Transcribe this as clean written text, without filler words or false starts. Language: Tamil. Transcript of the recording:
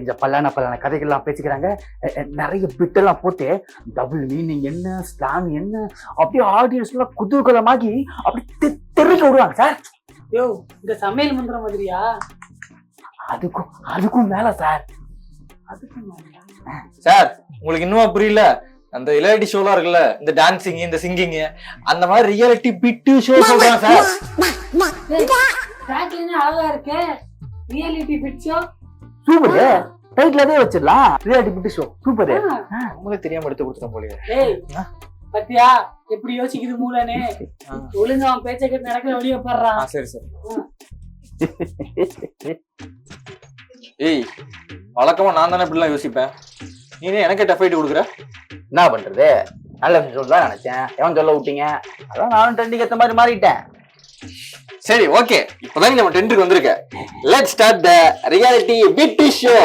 இந்த பல்லான கதைகள்லாம் பேசிக்கிறாங்க. நிறைய பிட்டெல்லாம் போட்டு டபுள் மீனிங் என்ன, ஸ்லாங் என்ன, அப்படியே ஆடியன்ஸ் எல்லாம் குதூகலமாகி அப்படி தெருக்க விடுவாங்க சார். யோ, இந்த சமையல் மந்திரம் மாதிரியா? அதுக்கும் மேல சார். சார் உங்களுக்கு இன்னுமா புரியல? அந்த ரியாலிட்டி ஷோலாம் இருக்குல்ல, இந்த டான்சிங், இந்த சிங்கிங், அந்த மாதிரி ரியாலிட்டி பிட்டு ஷோ சொல்றாங்க சார். அழகா இருக்கு. Reality bit show super. Title அதே வச்சிடலாம், ரியாலிட்டி பிட் ஷோ. சூப்பர். உங்களுக்கு தெரியாம எடுத்து கொடுத்துட்டோம் போலயே. ஏய் பத்தியா எப்படி யோசிக்குது மூலனே. ஒழுங்கா அவன் பேச்ச கேட்டு நடக்கிற வழிய பாடுறான். சரி சரி. ஏய், வழக்கமா நான் தானே இப்படிலாம் யோசிப்பேன், நீனே எனக்கு டஃப் ஆயிட்டு கொடுக்குற. என்ன பண்றது, நல்ல சொல்ல நினைச்சேன், எவன் சொல்ல விட்டீங்க, அதான் நானும் ட்ரெண்டிங் ஏத்த மாதிரி மாறிட்டேன். சரி ஓகே, இப்பதான் நம்ம ட்ரெண்டுக்கு வந்திருக்க. Let's start the reality bit show.